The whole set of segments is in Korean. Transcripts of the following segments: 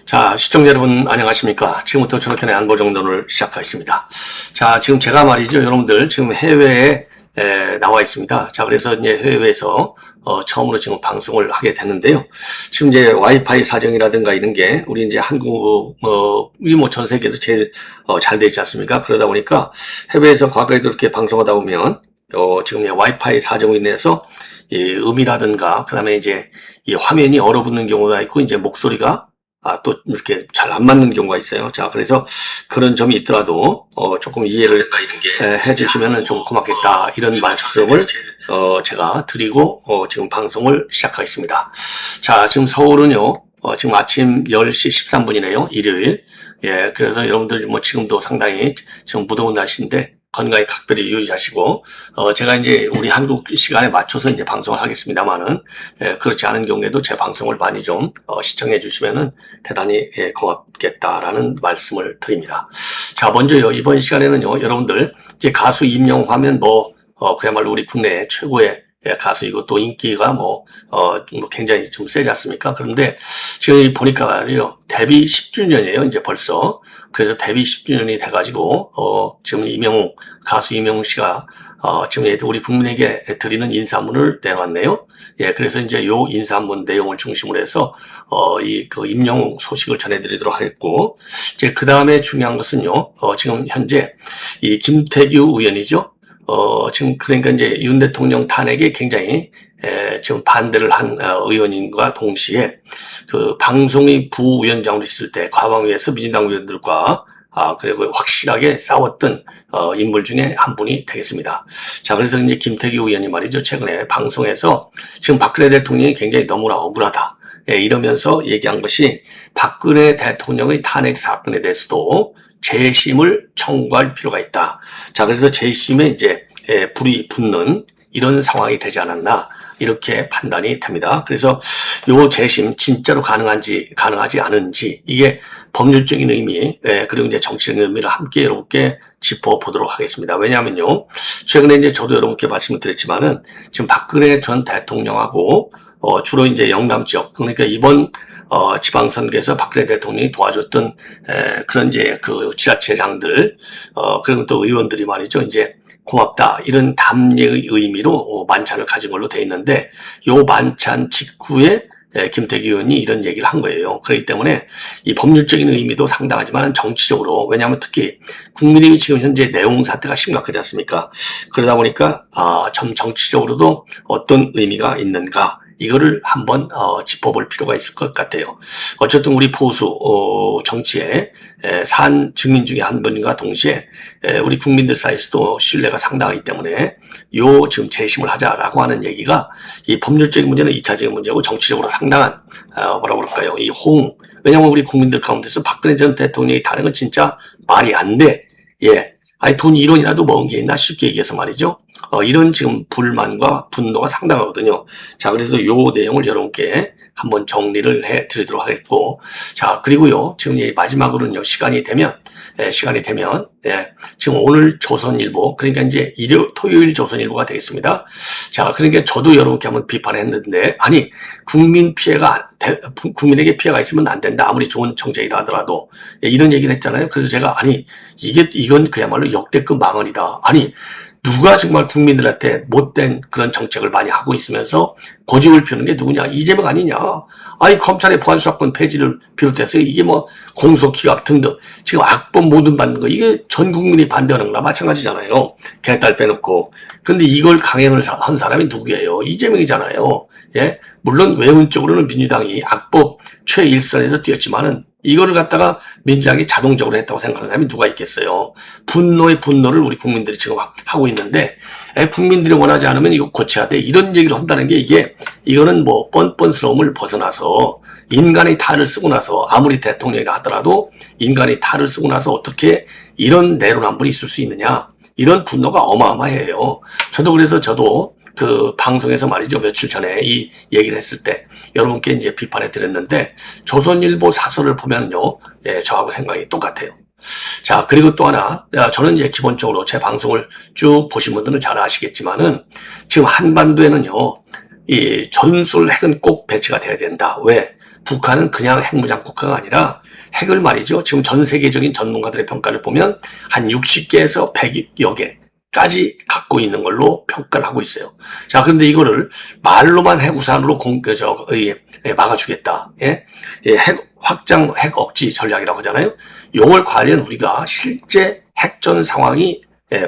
자, 시청자 여러분 안녕하십니까? 지금부터 전학현의 안보정돈을 시작하겠습니다. 자, 지금 제가 말이죠. 여러분들 지금 해외에 나와 있습니다. 자, 그래서 이제 해외에서 처음으로 지금 방송을 하게 됐는데요. 지금 이제 와이파이 사정이라든가 이런 게 우리 이제 한국 이 뭐 전 세계에서 제일 잘 돼 있지 않습니까? 그러다 보니까 해외에서 과거에도 이렇게 방송하다 보면 지금 와이파이 사정으로 인해서 이 음이라든가 그다음에 이제 이 화면이 얼어붙는 경우가 있고 이제 목소리가 또 이렇게 잘 안 맞는 경우가 있어요. 자, 그래서 그런 점이 있더라도 조금 이해를 해주시면 좀 고맙겠다 이런 말씀을 제가 드리고 지금 방송을 시작하겠습니다. 자, 지금 서울은요 지금 아침 10시 13분이네요. 일요일. 예, 그래서 여러분들 뭐 지금도 상당히 지금 무더운 날씨인데 건강에 각별히 유의하시고, 제가 이제 우리 한국 시간에 맞춰서 이제 방송을 하겠습니다만은, 그렇지 않은 경우에도 제 방송을 많이 좀, 시청해 주시면은 대단히, 고맙겠다라는 말씀을 드립니다. 자, 먼저요, 이번 시간에는요, 여러분들, 이제 가수 임영화면 그야말로 우리 국내 최고의 가수이고 또 인기가 굉장히 좀 세지 않습니까? 그런데 지금 보니까 말이요, 데뷔 10주년이에요, 이제 벌써. 그래서 데뷔 10주년이 돼가지고, 지금 가수 이명웅 씨가, 지금 우리 국민에게 드리는 인사문을 내놨네요. 예, 그래서 이제 요 인사문 내용을 중심으로 해서, 임영웅 소식을 전해드리도록 하겠고, 이제 그 다음에 중요한 것은요, 지금 현재 이 김태규 의원이죠. 지금 그러니까 이제 윤 대통령 탄핵에 굉장히 지금 반대를 한 의원인과 동시에 그 방송의 부위원장으로 있을 때 과방위에서 민주당 의원들과 그리고 확실하게 싸웠던 인물 중에 한 분이 되겠습니다. 자, 그래서 이제 김태규 의원이 말이죠. 최근에 방송에서 지금 박근혜 대통령이 굉장히 너무나 억울하다. 이러면서 얘기한 것이 박근혜 대통령의 탄핵 사건에 대해서도 재심을 청구할 필요가 있다. 자, 그래서 재심에 이제 불이 붙는 이런 상황이 되지 않았나 이렇게 판단이 됩니다. 그래서 요 재심 진짜로 가능하지 않은지 이게 법률적인 의미 그리고 이제 정치적인 의미를 함께 여러분께 짚어보도록 하겠습니다. 왜냐하면요, 최근에 이제 저도 여러분께 말씀을 드렸지만은 지금 박근혜 전 대통령하고 주로 이제 영남 지역, 그러니까 이번 지방선거에서 박근혜 대통령이 도와줬던 그런 이제 그 지자체장들 그리고 또 의원들이 말이죠, 이제 고맙다 이런 답례의 의미로 만찬을 가진 걸로 돼 있는데, 요 만찬 직후에 김태규 의원이 이런 얘기를 한 거예요. 그렇기 때문에 이 법률적인 의미도 상당하지만 정치적으로, 왜냐하면 특히 국민의힘이 지금 현재 내용 사태가 심각하지 않습니까? 그러다 보니까 정치적으로도 어떤 의미가 있는가, 이거를 한번 짚어볼 필요가 있을 것 같아요. 어쨌든 우리 보수 정치에 산 증인 중에 한 분과 동시에 우리 국민들 사이에서도 신뢰가 상당하기 때문에 요 지금 재심을 하자라고 하는 얘기가 이 법률적인 문제는 2차적인 문제고 정치적으로 상당한 뭐라고 그럴까요? 이 호응. 왜냐하면 우리 국민들 가운데서 박근혜 전 대통령이 탄핵은 진짜 말이 안 돼. 예. 아니 돈 1원이라도 먹은 게 있나 쉽게 얘기해서 말이죠. 이런 지금 불만과 분노가 상당하거든요. 자, 그래서 요 내용을 여러분께 한번 정리를 해 드리도록 하겠고, 자, 그리고요, 지금 마지막으로는요, 시간이 되면, 지금 오늘 조선일보, 그러니까 이제 토요일 조선일보가 되겠습니다. 자, 그러니까 저도 여러분께 한번 비판했는데, 아니, 국민에게 피해가 있으면 안 된다. 아무리 좋은 정책이라 하더라도. 이런 얘기를 했잖아요. 그래서 제가, 아니, 이건 그야말로 역대급 망언이다. 아니, 누가 정말 국민들한테 못된 그런 정책을 많이 하고 있으면서 고집을 피우는 게 누구냐? 이재명 아니냐? 아니, 검찰의 보안수사권 폐지를 비롯해서 이게 공소기각 등등 지금 악법 모든 받는 거, 이게 전 국민이 반대하는 거나 마찬가지잖아요. 개딸 빼놓고. 근데 이걸 강행을 한 사람이 누구예요? 이재명이잖아요. 예? 물론 외운적으로는 민주당이 악법 최일선에서 뛰었지만은 이거를 갖다가 민주당이 자동적으로 했다고 생각하는 사람이 누가 있겠어요. 분노의 분노를 우리 국민들이 지금 하고 있는데, 국민들이 원하지 않으면 이거 고쳐야 돼, 이런 얘기를 한다는 게 이거는 뻔뻔스러움을 벗어나서 인간의 탈을 쓰고 나서, 아무리 대통령이라 하더라도 인간의 탈을 쓰고 나서 어떻게 이런 내로남불이 있을 수 있느냐, 이런 분노가 어마어마해요. 저도 그 방송에서 말이죠, 며칠 전에 이 얘기를 했을 때 여러분께 이제 비판해 드렸는데, 조선일보 사설을 보면요, 저하고 생각이 똑같아요. 자, 그리고 또 하나, 저는 이제 기본적으로 제 방송을 쭉 보신 분들은 잘 아시겠지만은, 지금 한반도에는요, 이 전술 핵은 꼭 배치가 돼야 된다. 왜? 북한은 그냥 핵무장 국가가 아니라 핵을 말이죠. 지금 전 세계적인 전문가들의 평가를 보면 한 60개에서 100여 개까지 갖고 있는 걸로 평가를 하고 있어요. 자, 그런데 이거를 말로만 핵우산으로 막아주겠다. 예? 예, 핵 확장, 핵 억지 전략이라고 하잖아요. 요걸 과연 우리가 실제 핵전 상황이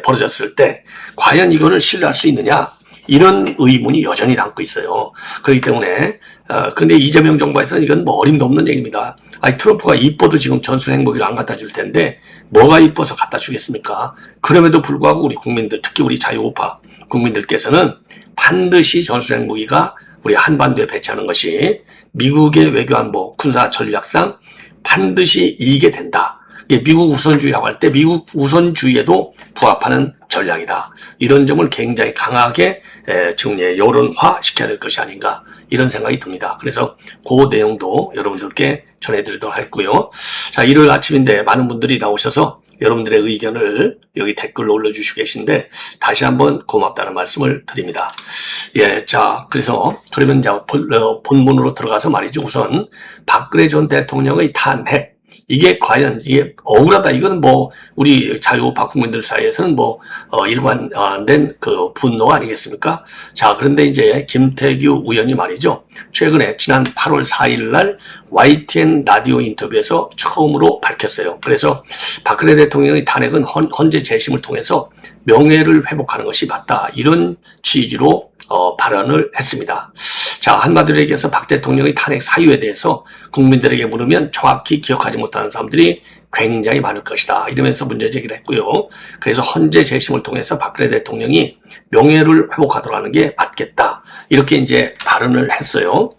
벌어졌을 때 과연 이거를 신뢰할 수 있느냐? 이런 의문이 여전히 남고 있어요. 그렇기 때문에 근데 이재명 정부에서는 이건 뭐 어림도 없는 얘기입니다. 아니 트럼프가 이뻐도 지금 전술 핵무기를 안 갖다 줄 텐데 뭐가 이뻐서 갖다 주겠습니까? 그럼에도 불구하고 우리 국민들, 특히 우리 자유우파 국민들께서는 반드시 전술 핵무기가 우리 한반도에 배치하는 것이 미국의 외교안보 군사 전략상 반드시 이기게 된다. 미국 우선주의라고 할 때 미국 우선주의에도 부합하는 전략이다. 이런 점을 굉장히 강하게 지금 여론화 시켜야 될 것이 아닌가 이런 생각이 듭니다. 그래서 그 내용도 여러분들께 전해드리도록 했고요. 자, 일요일 아침인데 많은 분들이 나오셔서 여러분들의 의견을 여기 댓글로 올려주시고 계신데 다시 한번 고맙다는 말씀을 드립니다. 예, 자, 그러면 이제 본문으로 들어가서 말이죠. 우선 박근혜 전 대통령의 탄핵. 이게 과연 이게 억울하다. 이건 뭐 우리 자유우파 국민들 사이에서는 뭐 일관된 그 분노 아니겠습니까? 자, 그런데 이제 김태규 의원이 말이죠. 최근에 지난 8월 4일 날 YTN 라디오 인터뷰에서 처음으로 밝혔어요. 그래서 박근혜 대통령의 탄핵은 헌재 재심을 통해서 명예를 회복하는 것이 맞다. 이런 취지로 발언을 했습니다. 자, 한마디로 얘기해서 박 대통령의 탄핵 사유에 대해서 국민들에게 물으면 정확히 기억하지 못하는 사람들이 굉장히 많을 것이다. 이러면서 문제 제기를 했고요. 그래서 헌재 재심을 통해서 박근혜 대통령이 명예를 회복하도록 하는 게 맞겠다. 이렇게 이제 발언을 했어요.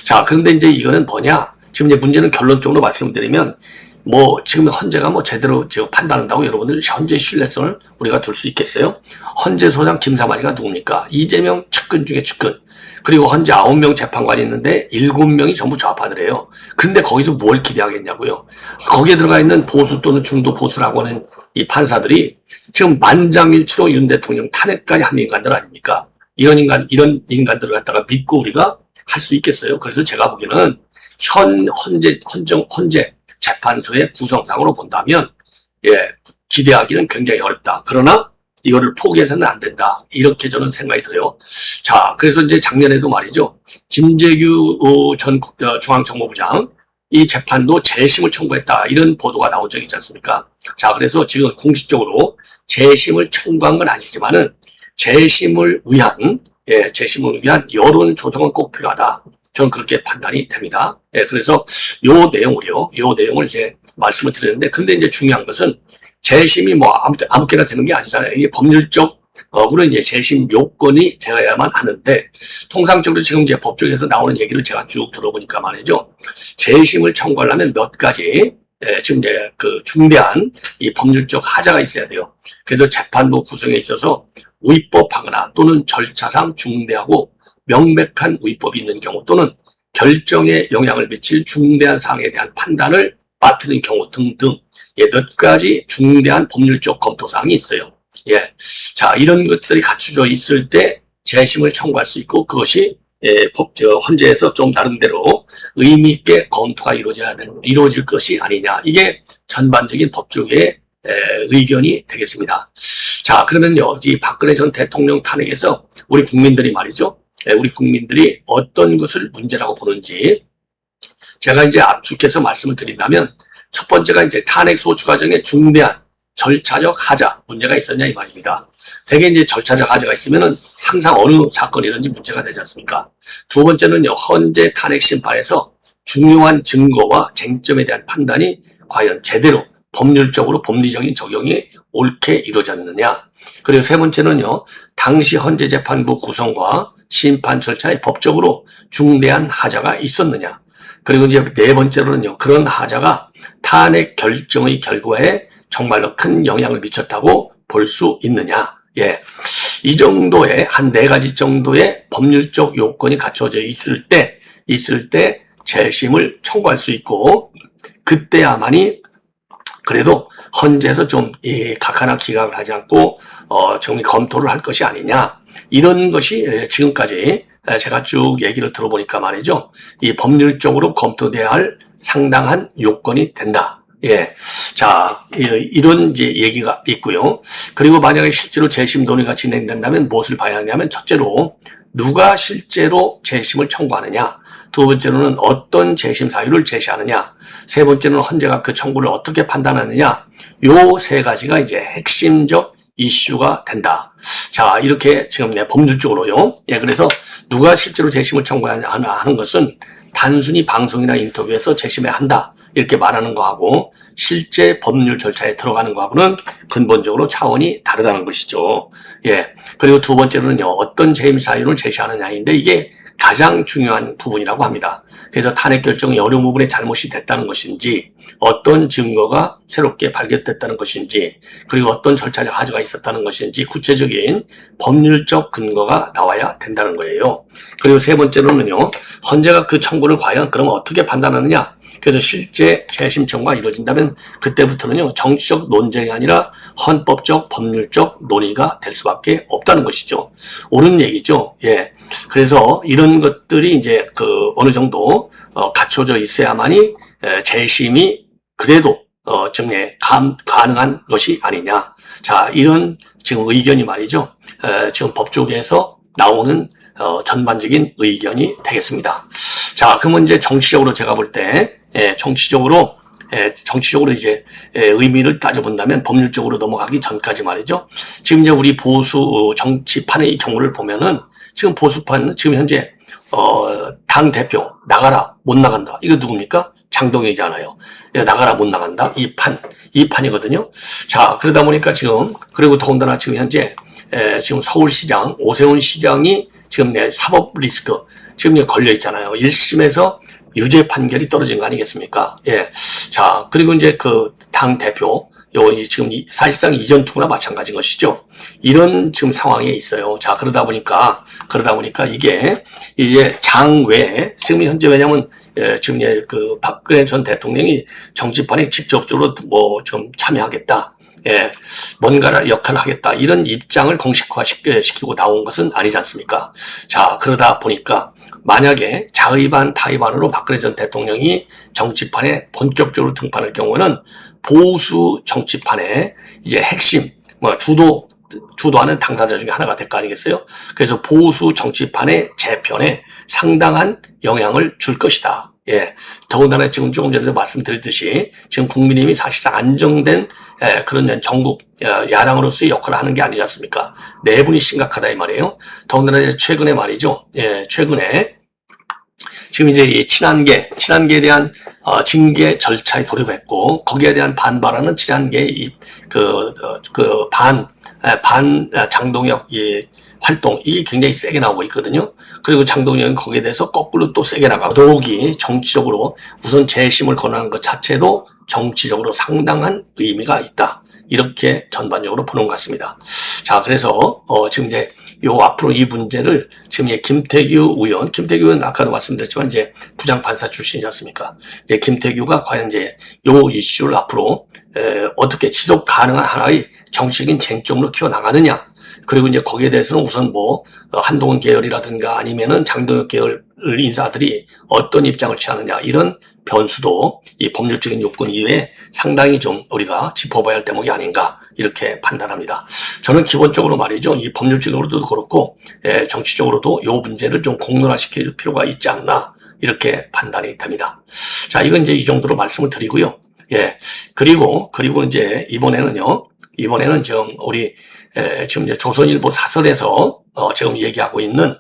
자, 그런데 이제 이거는 뭐냐? 지금 이제 문제는 결론적으로 말씀드리면 뭐 지금 헌재가 뭐 제대로 지금 판단한다고 여러분들 헌재 신뢰성을 우리가 둘 수 있겠어요? 헌재 소장 김사만이가 누굽니까? 이재명 측근 중에 측근. 그리고 헌재 9명 재판관이 있는데 7명이 전부 좌파들이에요. 근데 거기서 뭘 기대하겠냐고요. 거기에 들어가 있는 보수 또는 중도 보수라고 하는 이 판사들이 지금 만장일치로 윤 대통령 탄핵까지 한 인간들 아닙니까? 이런 인간들을 갖다가 믿고 우리가 할 수 있겠어요? 그래서 제가 보기에는 헌재 재판소의 구성상으로 본다면, 예, 기대하기는 굉장히 어렵다. 그러나 이거를 포기해서는 안 된다. 이렇게 저는 생각이 들어요. 자, 그래서 이제 작년에도 말이죠. 김재규 전 중앙정보부장 이 재판도 재심을 청구했다. 이런 보도가 나온 적이 있지 않습니까? 자, 그래서 지금 공식적으로 재심을 청구한 건 아니지만은 재심을 위한 여론 조정은 꼭 필요하다. 저는 그렇게 판단이 됩니다. 예, 그래서 요 내용을 이제 말씀을 드렸는데, 근데 이제 중요한 것은 재심이 뭐 아무렇게나 되는 게 아니잖아요. 이게 법률적으로 이제 재심 요건이 되어야만 하는데, 통상적으로 지금 이제 법조에서 나오는 얘기를 제가 쭉 들어보니까 말이죠. 재심을 청구하려면 몇 가지, 지금 이제 그 중대한 이 법률적 하자가 있어야 돼요. 그래서 재판부 구성에 있어서 위법하거나 또는 절차상 중대하고 명백한 위법이 있는 경우 또는 결정에 영향을 미칠 중대한 사항에 대한 판단을 빠뜨리는 경우 등등 몇 가지 중대한 법률적 검토사항이 있어요. 예, 자, 이런 것들이 갖춰져 있을 때 재심을 청구할 수 있고 그것이 헌재에서 좀 나름대로 의미 있게 검토가 이루어질 것이 아니냐. 이게 전반적인 법조계의 의견이 되겠습니다. 자, 그러면요, 이 박근혜 전 대통령 탄핵에서 우리 국민들이 말이죠. 우리 국민들이 어떤 것을 문제라고 보는지 제가 이제 압축해서 말씀을 드린다면 첫 번째가 이제 탄핵 소추 과정에 중대한 절차적 하자 문제가 있었냐 이 말입니다. 대개 이제 절차적 하자가 있으면은 항상 어느 사건이든지 문제가 되지 않습니까? 두 번째는요, 헌재 탄핵 심판에서 중요한 증거와 쟁점에 대한 판단이 과연 제대로 법률적으로 법리적인 적용이 옳게 이루어졌느냐. 그리고 세 번째는요, 당시 헌재 재판부 구성과 심판 절차에 법적으로 중대한 하자가 있었느냐. 그리고 이제 네 번째로는요, 그런 하자가 탄핵 결정의 결과에 정말로 큰 영향을 미쳤다고 볼 수 있느냐. 예. 이 정도의 한 네 가지 정도의 법률적 요건이 갖춰져 있을 때 재심을 청구할 수 있고, 그때야만이 그래도 헌재에서 좀 각하나 기각을 하지 않고 정리 검토를 할 것이 아니냐. 이런 것이 지금까지 제가 쭉 얘기를 들어보니까 말이죠. 이 법률적으로 검토돼야 할 상당한 요건이 된다. 예. 자, 이런 이제 얘기가 있고요. 그리고 만약에 실제로 재심 논의가 진행된다면 무엇을 봐야 하냐면 첫째로 누가 실제로 재심을 청구하느냐. 두 번째로는 어떤 재심 사유를 제시하느냐. 세 번째로는 헌재가 그 청구를 어떻게 판단하느냐. 요 세 가지가 이제 핵심적 이슈가 된다. 자, 이렇게 지금 법률적으로요. 예, 그래서 누가 실제로 재심을 청구하냐 하는 것은 단순히 방송이나 인터뷰에서 재심해야 한다. 이렇게 말하는 거하고 실제 법률 절차에 들어가는 거하고는 근본적으로 차원이 다르다는 것이죠. 예. 그리고 두 번째로는요, 어떤 재심 사유를 제시하느냐인데 이게 가장 중요한 부분이라고 합니다. 그래서 탄핵 결정이 어느 부분에 잘못이 됐다는 것인지, 어떤 증거가 새롭게 발견됐다는 것인지, 그리고 어떤 절차적 하자가 있었다는 것인지 구체적인 법률적 근거가 나와야 된다는 거예요. 그리고 세 번째로는요, 헌재가 그 청구를 과연 그럼 어떻게 판단하느냐. 그래서 실제 재심 청구가 이루어진다면 그때부터는요, 정치적 논쟁이 아니라 헌법적, 법률적 논의가 될 수밖에 없다는 것이죠. 옳은 얘기죠. 예. 그래서 이런 것들이 이제 어느 정도 갖춰져 있어야만이 재심이 그래도 정례 가능한 것이 아니냐. 자, 이런 지금 의견이 말이죠. 지금 법조계에서 나오는 전반적인 의견이 되겠습니다. 자, 그러면 이제 정치적으로 제가 볼 때, 정치적으로 이제 의미를 따져본다면 법률적으로 넘어가기 전까지 말이죠. 지금 이제 우리 보수 정치판의 경우를 보면은 지금 보수판, 지금 현재, 당 대표, 나가라, 못 나간다. 이거 누굽니까? 장동혁이잖아요. 나가라, 못 나간다. 이 판이거든요. 자, 그러다 보니까 지금, 그리고 더군다나 지금 현재, 지금 서울시장, 오세훈 시장이 지금 사법 리스크, 지금 걸려 있잖아요. 1심에서 유죄 판결이 떨어진 거 아니겠습니까? 예. 자, 그리고 이제 당 대표, 지금 사실상 이전 투구나 마찬가지인 것이죠. 이런 지금 상황에 있어요. 자, 그러다 보니까 이게 이제 장외, 지금 현재 왜냐면, 지금 박근혜 전 대통령이 정치판에 직접적으로 좀 참여하겠다. 예, 뭔가를 역할을 하겠다. 이런 입장을 공식화시키고 나온 것은 아니지 않습니까? 자, 그러다 보니까 만약에 자의반 타의반으로 박근혜 전 대통령이 정치판에 본격적으로 등판할 경우는 보수 정치판의 이제 핵심, 주도하는 당사자 중에 하나가 될 거 아니겠어요? 그래서 보수 정치판의 재편에 상당한 영향을 줄 것이다. 예. 더군다나 지금 조금 전에도 말씀드렸듯이 지금 국민의힘이 사실상 안정된 그런 전국 야당으로서의 역할을 하는 게 아니지 않습니까? 내분이 심각하다 이 말이에요. 더군다나 최근에 말이죠. 예, 최근에 지금 이제 이 친한계에 대한 징계 절차에 돌입했고 거기에 대한 반발하는 친한계의 반 장동혁 활동 이게 굉장히 세게 나오고 있거든요. 그리고 장동혁은 거기에 대해서 거꾸로 또 세게 나가고 더욱이 정치적으로 우선 재심을 권하는 것 자체도 정치적으로 상당한 의미가 있다. 이렇게 전반적으로 보는 것 같습니다. 자, 그래서 지금 이제 앞으로 이 문제를 지금 김태규는 아까도 말씀드렸지만 이제 부장판사 출신이지 않습니까? 이제 김태규가 과연 이제 요 이슈를 앞으로 어떻게 지속 가능한 하나의 정치적인 쟁점으로 키워나가느냐. 그리고 이제 거기에 대해서는 우선 한동훈 계열이라든가 아니면은 장동혁 계열 인사들이 어떤 입장을 취하느냐 이런 변수도 이 법률적인 요건 이외에 상당히 좀 우리가 짚어봐야 할 대목이 아닌가 이렇게 판단합니다. 저는 기본적으로 말이죠. 이 법률적으로도 그렇고 정치적으로도 이 문제를 좀 공론화시킬 필요가 있지 않나 이렇게 판단이 됩니다. 자, 이건 이제 이 정도로 말씀을 드리고요. 예. 그리고 이제 이번에는 좀 우리 지금 이제 조선일보 사설에서 지금 얘기하고 있는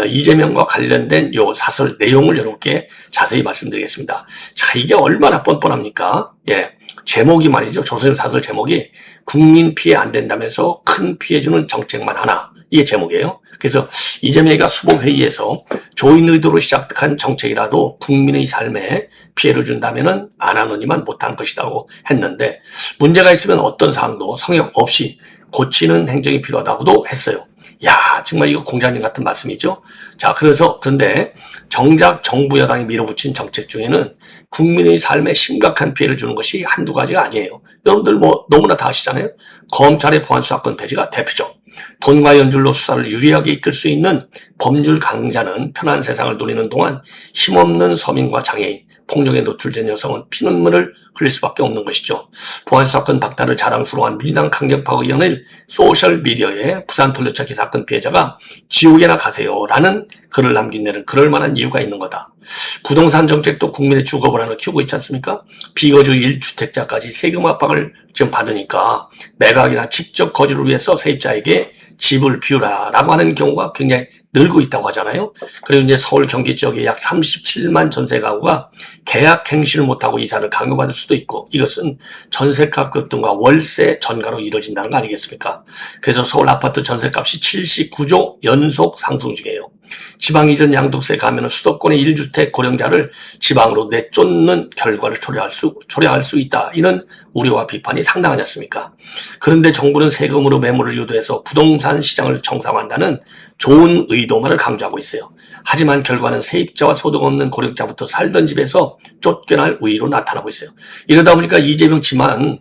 이재명과 관련된 요 사설 내용을 여러분께 자세히 말씀드리겠습니다. 자, 이게 얼마나 뻔뻔합니까? 예. 제목이 말이죠. 조선일보 사설 제목이 국민 피해 안 된다면서 큰 피해 주는 정책만 하나. 이게 제목이에요. 그래서 이재명이가 수법회의에서 조인 의도로 시작한 정책이라도 국민의 삶에 피해를 준다면은 안 하느니만 못한 것이라고 했는데 문제가 있으면 어떤 사항도 성역 없이 고치는 행정이 필요하다고도 했어요. 야, 정말 이거 공자님 같은 말씀이죠. 자, 그런데 정작 정부 여당이 밀어붙인 정책 중에는 국민의 삶에 심각한 피해를 주는 것이 한두 가지가 아니에요. 여러분들 너무나 다 아시잖아요. 검찰의 보안수사권 폐지가 대표죠. 돈과 연줄로 수사를 유리하게 이끌 수 있는 법률 강자는 편한 세상을 누리는 동안 힘없는 서민과 장애인, 폭력에 노출된 여성은 피눈물을 흘릴 수밖에 없는 것이죠. 보안수사권 박탈을 자랑스러워한 민주당 강경파 의원을 소셜미디어에 부산 돌려차기 사건 피해자가 지옥에나 가세요라는 글을 남긴 데는 그럴 만한 이유가 있는 거다. 부동산 정책도 국민의 주거 불안을 키우고 있지 않습니까? 비거주 1주택자까지 세금 압박을 지금 받으니까 매각이나 직접 거주를 위해서 세입자에게 집을 비우라라고 하는 경우가 굉장히 늘고 있다고 하잖아요. 그리고 이제 서울 경기 지역에 약 37만 전세 가구가 계약 갱신을 못하고 이사를 강요받을 수도 있고, 이것은 전세값 급등과 월세 전가로 이루어진다는 거 아니겠습니까? 그래서 서울 아파트 전세값이 79조 연속 상승 중이에요. 지방 이전 양도세 가면은 수도권의 1주택 고령자를 지방으로 내쫓는 결과를 초래할 수 있다. 이런 우려와 비판이 상당하지 않습니까? 그런데 정부는 세금으로 매물을 유도해서 부동산 시장을 정상화한다는 좋은 의도만을 강조하고 있어요. 하지만 결과는 세입자와 소득 없는 고령자부터 살던 집에서 쫓겨날 우위로 나타나고 있어요. 이러다 보니까 이재명 집안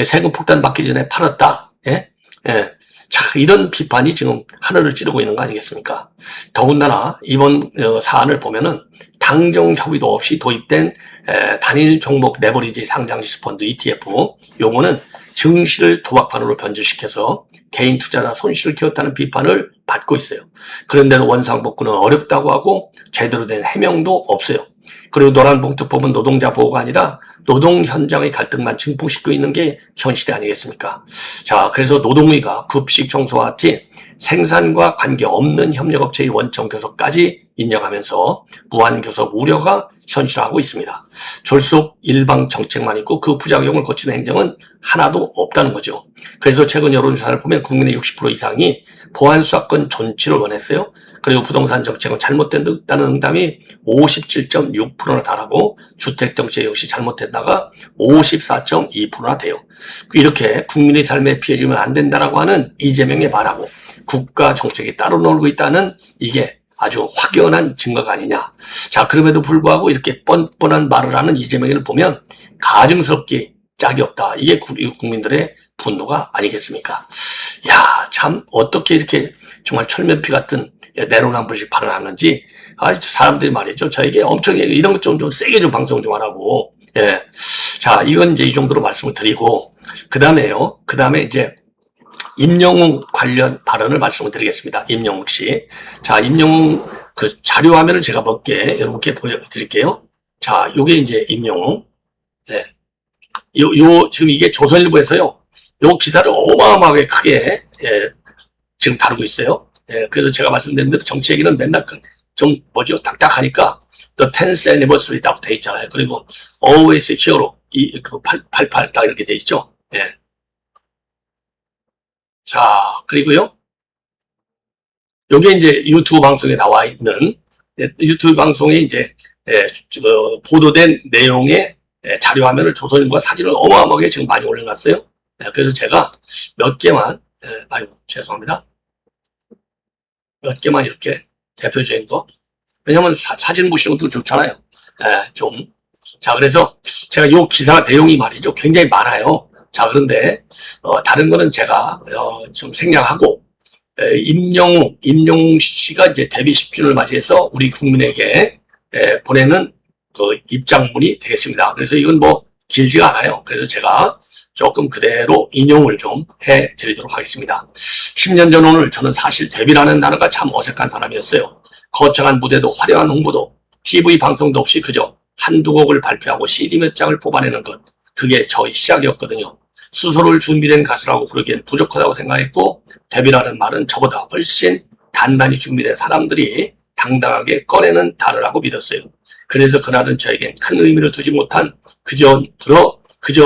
세금 폭탄 받기 전에 팔았다. 자, 이런 비판이 지금 하늘을 찌르고 있는 거 아니겠습니까? 더군다나 이번 사안을 보면은 당정 협의도 없이 도입된 단일 종목 레버리지 상장지수 펀드 ETF, 요거는 증시를 도박판으로 변질시켜서 개인 투자자 손실을 키웠다는 비판을 받고 있어요. 그런데도 원상복구는 어렵다고 하고 제대로 된 해명도 없어요. 그리고 노란봉투법은 노동자 보호가 아니라 노동 현장의 갈등만 증폭시키고 있는 게 현실이 아니겠습니까? 자, 그래서 노동위가 급식 청소와 같이 생산과 관계없는 협력업체의 원청 교섭까지 인정하면서 무한교섭 우려가 현실화하고 있습니다. 졸속 일방 정책만 있고 그 부작용을 거치는 행정은 하나도 없다는 거죠. 그래서 최근 여론조사를 보면 국민의 60% 이상이 보안수사권 존치를 원했어요. 그리고 부동산 정책은 잘못됐다는 응답이 57.6%나 달하고 주택정책 역시 잘못됐다가 54.2%나 돼요. 이렇게 국민의 삶에 피해 주면 안 된다라고 하는 이재명의 말하고 국가 정책이 따로 놀고 있다는 이게 아주 확연한 증거가 아니냐. 자, 그럼에도 불구하고 이렇게 뻔뻔한 말을 하는 이재명을 보면 가증스럽게 짝이 없다. 이게 국민들의 분노가 아니겠습니까? 야, 참 어떻게 이렇게 정말 철면피 같은 내로남불식 발언하는지 사람들이 말이죠. 저에게 엄청 이런 것 좀 세게 좀 방송 좀 하라고. 예. 자, 이건 이제 이 정도로 말씀을 드리고 그 다음에 이제 임영웅 관련 발언을 말씀을 드리겠습니다. 임영웅 씨. 자, 임영웅 그 자료 화면을 제가 몇 개 여러분께 보여드릴게요. 자, 요게 이제 임영웅. 네. 지금 이게 조선일보에서요. 요 기사를 어마어마하게 크게, 지금 다루고 있어요. 그래서 제가 말씀드린 대로 정치 얘기는 맨날 좀 딱딱하니까 The 10th Anniversary 딱 돼 있잖아요. 그리고 Always Hero, 88 딱 이렇게 돼 있죠. 예. 자, 그리고요. 요게 이제 유튜브 방송에 나와 있는, 유튜브 방송에 이제, 보도된 내용의 자료 화면을 조선일보가 사진을 어마어마하게 지금 많이 올려놨어요. 그래서 제가 몇 개만, 죄송합니다. 몇 개만 이렇게 대표적인 거. 왜냐면 사진 보시는 것도 좋잖아요. 자, 그래서 제가 요 기사 내용이 말이죠. 굉장히 많아요. 자, 그런데, 다른 거는 제가, 좀 생략하고, 임영웅 씨가 이제 데뷔 10주년을 맞이해서 우리 국민에게, 보내는 그 입장문이 되겠습니다. 그래서 이건 뭐 길지가 않아요. 그래서 제가 조금 그대로 인용을 좀 해드리도록 하겠습니다. 10년 전 오늘 저는 사실 데뷔라는 단어가 참 어색한 사람이었어요. 거창한 무대도 화려한 홍보도 TV 방송도 없이 그저 한두 곡을 발표하고 CD 몇 장을 뽑아내는 것. 그게 저의 시작이었거든요. 스스로를 준비된 가수라고 부르기엔 부족하다고 생각했고 데뷔라는 말은 저보다 훨씬 단단히 준비된 사람들이 당당하게 꺼내는 단어라고 믿었어요. 그래서 그날은 저에겐 큰 의미를 두지 못한 그저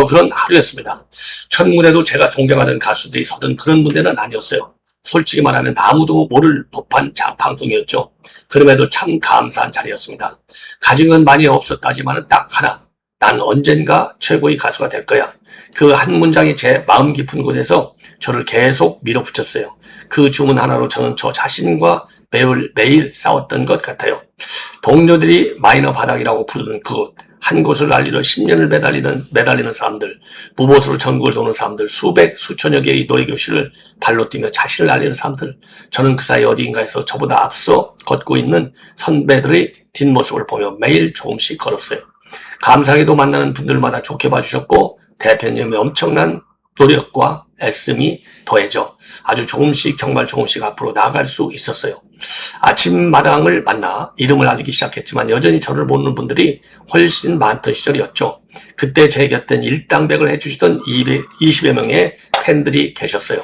그런 하루였습니다. 첫 무대도 제가 존경하던 가수들이 서던 그런 무대는 아니었어요. 솔직히 말하면 아무도 모를 법한 방송이었죠. 그럼에도 참 감사한 자리였습니다. 가진 건 많이 없었다지만 딱 하나. 난 언젠가 최고의 가수가 될 거야. 그 한 문장이 제 마음 깊은 곳에서 저를 계속 밀어붙였어요. 그 주문 하나로 저는 저 자신과 매일 싸웠던 것 같아요. 동료들이 마이너 바닥이라고 부르는 그곳, 한 곳을 알리러 10년을 매달리는 사람들, 무보수로 전국을 도는 사람들, 수천여 개의 노래교실을 발로 뛰며 자신을 알리는 사람들, 저는 그 사이 어디인가에서 저보다 앞서 걷고 있는 선배들의 뒷모습을 보며 매일 조금씩 걸었어요. 감사하게도 만나는 분들마다 좋게 봐주셨고 대표님의 엄청난 노력과 애씀이 더해져 아주 정말 조금씩 앞으로 나아갈 수 있었어요. 아침마당을 만나 이름을 알리기 시작했지만 여전히 저를 모르는 분들이 훨씬 많던 시절이었죠. 그때 제 곁엔 일당백을 해주시던 220여 명의 팬들이 계셨어요.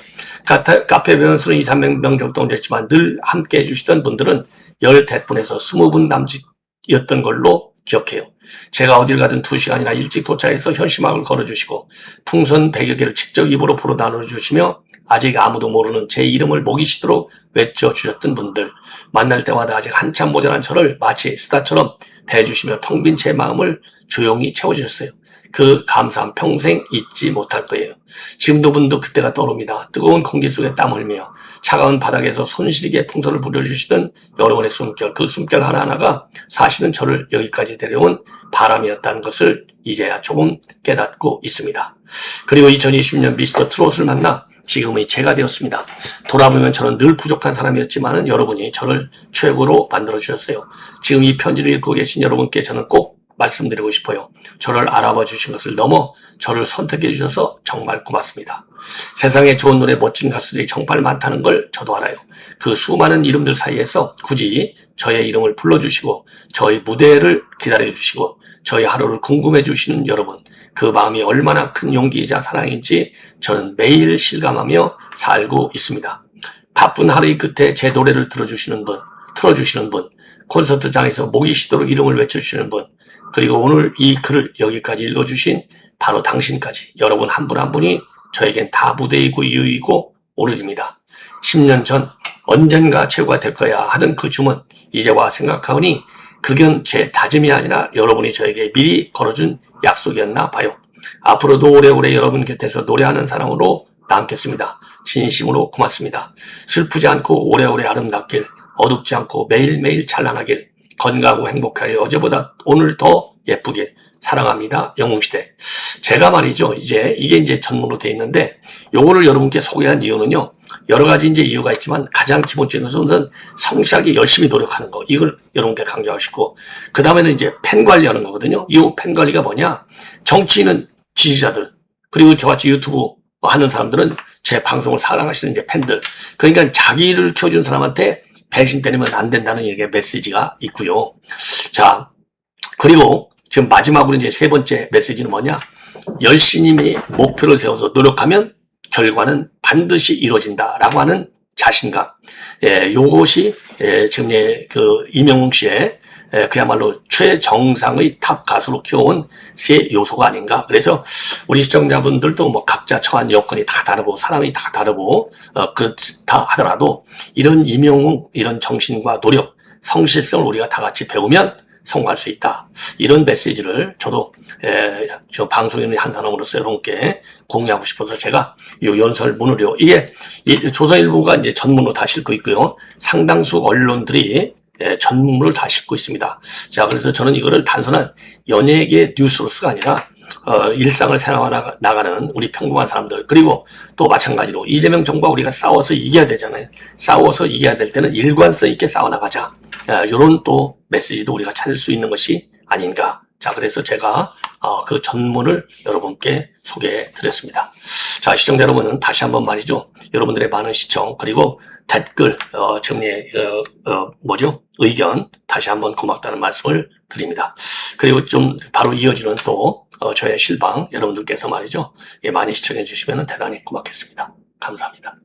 카페 회원수는 2, 300명 정도 됐지만 늘 함께 해주시던 분들은 10분에서 20분 남짓이었던 걸로 기억해요. 제가 어딜 가든 2시간이나 일찍 도착해서 현시막을 걸어주시고 풍선 100여 개를 직접 입으로 불어 나눠주시며 아직 아무도 모르는 제 이름을 목이 쉬도록 외쳐주셨던 분들, 만날 때마다 아직 한참 모자란 저를 마치 스타처럼 대해주시며 텅 빈 제 마음을 조용히 채워주셨어요. 그 감사함 평생 잊지 못할 거예요. 지금도 분도 그때가 떠오릅니다. 뜨거운 공기 속에 땀 흘리며 차가운 바닥에서 손시리게 풍선을 불어주시던 여러분의 숨결, 그 숨결 하나하나가 사실은 저를 여기까지 데려온 바람이었다는 것을 이제야 조금 깨닫고 있습니다. 그리고 2020년 미스터 트롯을 만나 지금의 제가 되었습니다. 돌아보면 저는 늘 부족한 사람이었지만 여러분이 저를 최고로 만들어주셨어요. 지금 이 편지를 읽고 계신 여러분께 저는 꼭 말씀드리고 싶어요. 저를 알아봐 주신 것을 넘어 저를 선택해 주셔서 정말 고맙습니다. 세상에 좋은 노래 멋진 가수들이 정말 많다는 걸 저도 알아요. 그 수많은 이름들 사이에서 굳이 저의 이름을 불러주시고 저의 무대를 기다려주시고 저희 하루를 궁금해 주시는 여러분, 그 마음이 얼마나 큰 용기이자 사랑인지 저는 매일 실감하며 살고 있습니다. 바쁜 하루의 끝에 제 노래를 틀어주시는 분, 콘서트장에서 목이 쉬도록 이름을 외쳐주시는 분, 그리고 오늘 이 글을 여기까지 읽어주신 바로 당신까지 여러분 한 분 한 분이 저에겐 다 무대이고 이유이고 오늘입니다. 10년 전 언젠가 최고가 될 거야 하던 그 주문, 이제 와 생각하오니 그건 제 다짐이 아니라 여러분이 저에게 미리 걸어준 약속이었나 봐요. 앞으로도 오래오래 여러분 곁에서 노래하는 사람으로 남겠습니다. 진심으로 고맙습니다. 슬프지 않고 오래오래 아름답길, 어둡지 않고 매일매일 찬란하길, 건강하고 행복하길, 어제보다 오늘 더 예쁘길, 사랑합니다. 영웅시대. 제가 말이죠. 이게 이제 전문으로 돼 있는데, 요거를 여러분께 소개한 이유는요, 여러 가지 이제 이유가 있지만, 가장 기본적인 것은 성실하게 열심히 노력하는 거. 이걸 여러분께 강조하고 싶고, 그 다음에는 이제 팬 관리하는 거거든요. 이 팬 관리가 뭐냐? 정치인은 지지자들, 그리고 저같이 유튜브 하는 사람들은 제 방송을 사랑하시는 이제 팬들. 그러니까 자기를 키워준 사람한테 배신 때리면 안 된다는 얘기의 메시지가 있고요. 자, 그리고 지금 마지막으로 이제 세 번째 메시지는 뭐냐? 열심히 목표를 세워서 노력하면 결과는 반드시 이루어진다라고 하는 자신감. 요것이 지금 그 이명웅 씨의 그야말로 최정상의 탑 가수로 키워온 세 요소가 아닌가. 그래서 우리 시청자분들도 뭐 각자 처한 여건이 다 다르고 사람이 다 다르고 그렇다 하더라도 이런 이명웅, 이런 정신과 노력, 성실성을 우리가 다 같이 배우면 성공할 수 있다. 이런 메시지를 저도 저 방송인의 한 사람으로서 여러분께 공유하고 싶어서 제가 요 연설 문으로, 이게 조선일보가 이제 전문으로 다 싣고 있고요. 상당수 언론들이 전문을 다 싣고 있습니다. 자, 그래서 저는 이거를 단순한 연예계 뉴스로서가 아니라 일상을 살아나가는 우리 평범한 사람들, 그리고 또 마찬가지로 이재명 정부와 우리가 싸워서 이겨야 되잖아요. 싸워서 이겨야 될 때는 일관성 있게 싸워나가자. 이런 또 메시지도 우리가 찾을 수 있는 것이 아닌가. 자, 그래서 제가 그 전문을 여러분께 소개해 드렸습니다. 자, 시청자 여러분은 다시 한번 말이죠. 여러분들의 많은 시청, 그리고 댓글, 의견 다시 한번 고맙다는 말씀을 드립니다. 그리고 좀 바로 이어지는 또 저의 실방 여러분들께서 말이죠. 많이 시청해 주시면 대단히 고맙겠습니다. 감사합니다.